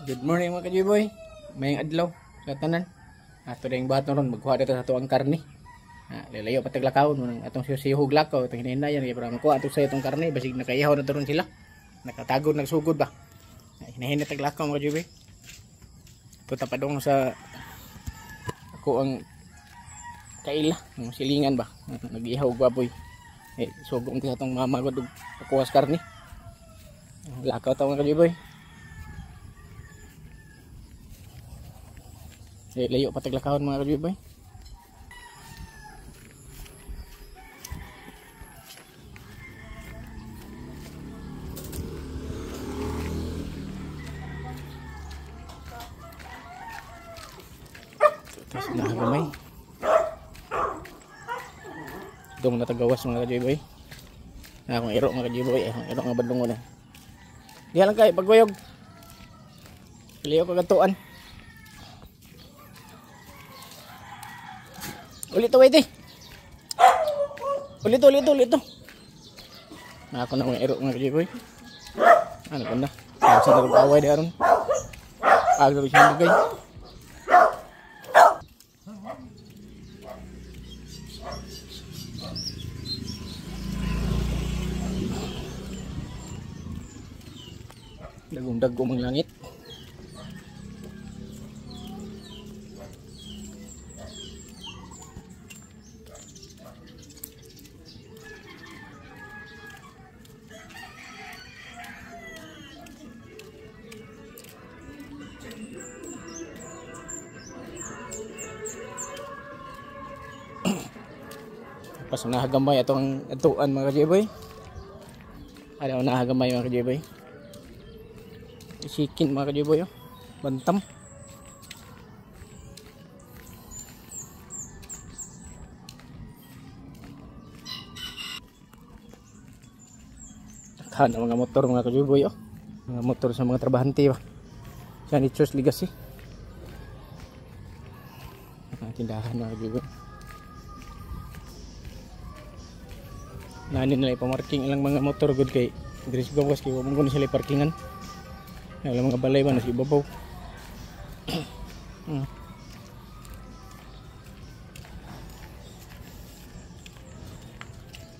Good morning mga kajiboy. Mayang adlaw sa tanan. Ato ding baton ron magkuha dito sa tuang karni. Lalayo pataglakawon mo nang atong siyuhog lakaw atong hinahinayan kay para makuha ato sa itong karni basig nakaihaw na turon sila. Nakatagod nagsugod ba. Hinahinay taglakaw mga kajiboy. Punta pa dong sa ako ang kaila ng silingan ba. Nag-ihaw baboy. Sugong ti atong mamagod og pakuha sa karni. Lakaw ta mga kajiboy. Layo pataglakahon mga kajiboy. Tapos nakagamay. Dong natagawas mga kajiboy. Akong iro mga kajiboy. Akong iro nga bandungo na. Diyan lang kayo pagwayog. Layo kagatuan. Ulit to, wait eh. Ulit to. Ako na mga ero mga kajiboy. Ano ko na? Sa nagpaway di aron. Agad siya magay. Dagong ang langit. Pas nahagamay atong atuan mga kajiboy. Ano nahagamay mga kajiboy. Isikin mga kajiboy oh. Bantam. Takhan ang mga motor mga kajiboy oh. Mga motor sa mga trabahante ba. Sa Nature's Legacy. Tindahan mga kajiboy. Nanin nila ipamarking ilang mga motor good kay Dres gawas kay wala mo sila parkingan. Ilang mga balay ba nasa ibabaw.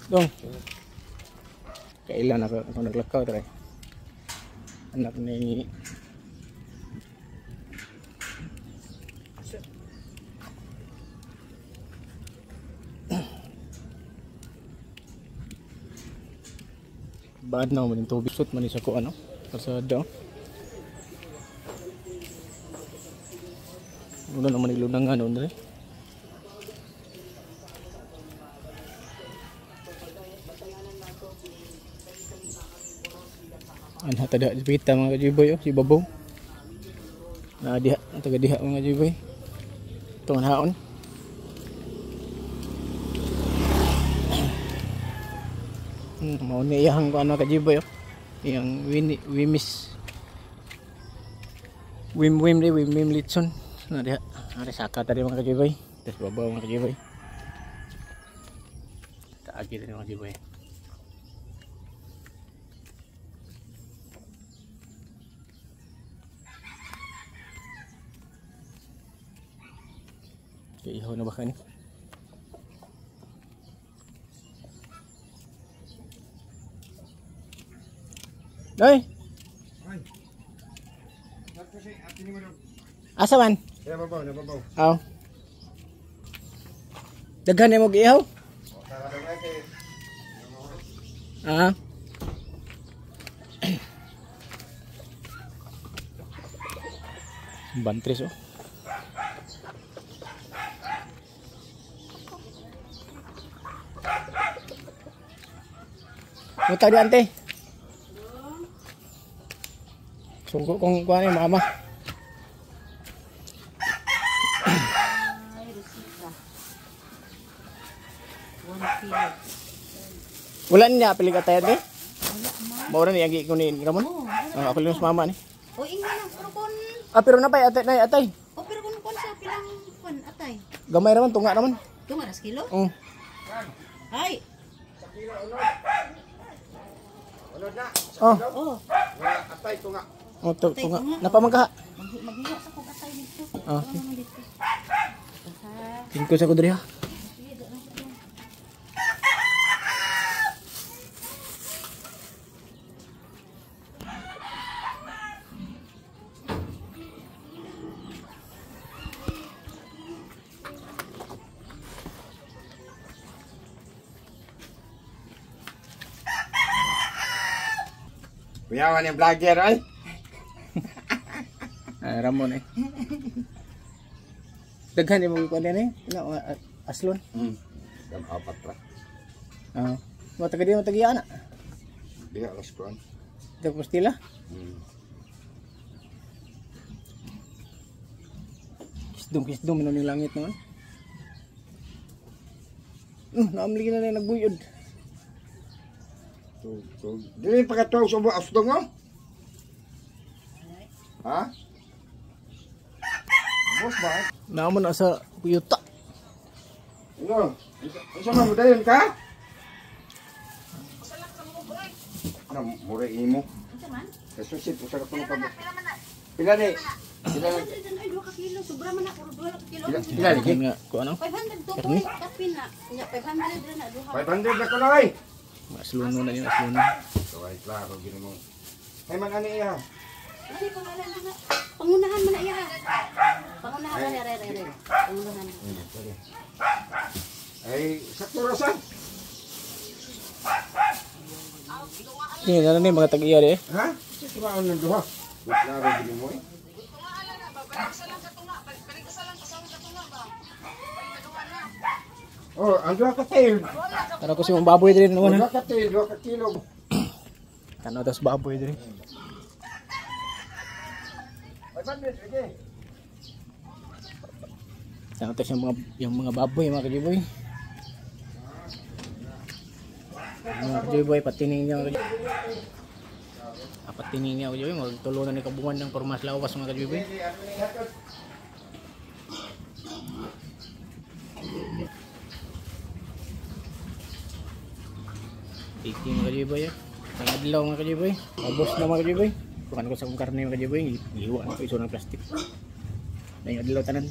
Dong. Kailan ako naglakaw try. Anak ni bad na man yung tubig sut man isa ko ano kasada una naman ilunang ano nre anha tada pita mga kajiboy oh si babaw na diha taga diha mga kajiboy itong haon. Mau ni iyang ko ano kajiboy oh. Iyang wimis wim litson na diha ari saka tadi mga kajiboy tas babaw mga kajiboy taagi tadi mga kajiboy ihaw na ba kani. Doy. Asa man? Ya babaw. Aw. Daghan mo giihaw? Ah. Bantris oh. Muta di ante. Sungguh kong kuha ni mama. Wala niya pilig atay ate? Mao ra ni agi ko ni Ramon. Ako lang sa mama ni. O ingon lang pero kon. Pero napay atay. O pero kon sa pilang kon atay. Gamay raman tunga naman. Tunga ras kilo? Ay. Unod na. Oh. Oh. Nga atay tunga. O to nga. Napamagha. Maghiwa sa kong atay dito. Ah, Ano naman dito? Sa... tingko sa ko diri ha. Sige, doon lang sa doon. Kuyawan yung vlogger ay. Ay Ramon eh. Daghan di mo ko din eh. No, aslon. Yan apat ra. Ah. Mo taga di mo tagiya na. Diha alas kuan. Dito pastila. Kisdom minon yung langit naman. Naamli na na nagbuyod. So, dili pa ka tuwa sa buwas asdong mo? Ha? Boss ba? Naman na sa kuyuta. Ano? Isa man mo dayon ka? Ano, mura imo? Ano man? Kasusit, usa ka tulong ka mo. Pila ni? Pila ni? Ay, 2 ka kilo. Sobra man na. Puro 2 ka kilo. Pila ni? Nga ko ano? 500 to Karni? boy. Kapin na. Nya 500 rin na. 500 na ko na ay! Asluno na yun, asluno. So ay klaro, gini mo. Ay man ani iya. Ano pangalan na? Pangunahan mo na iya. Pangunahan na. Re. Pangunahan. Ay, sakto rasan. Ini na ni mga tag-iya di eh. Ha? Sige ba ang duha? Klaro gini mo eh. Oh, ang duha ka tayo. Para ko si mga baboy din naman. Duha ka tayo, 2 ka kilo. Tanaw tas baboy din. 500, sige. Tanaw tas yung mga baboy mga kajiboy. Mga kajiboy patining niya mga kajiboy. Patining niya kajiboy magtulunan ni kabungan ng pormas lawas mga kajiboy. Iking mga kajiboy eh. Ang adlaw mga kajiboy. Pabos na mga kajiboy. Kung ano ko sa kong karne mga kajiboy. Ihiwa na ko iso ng plastic. Na yung adlaw tanan.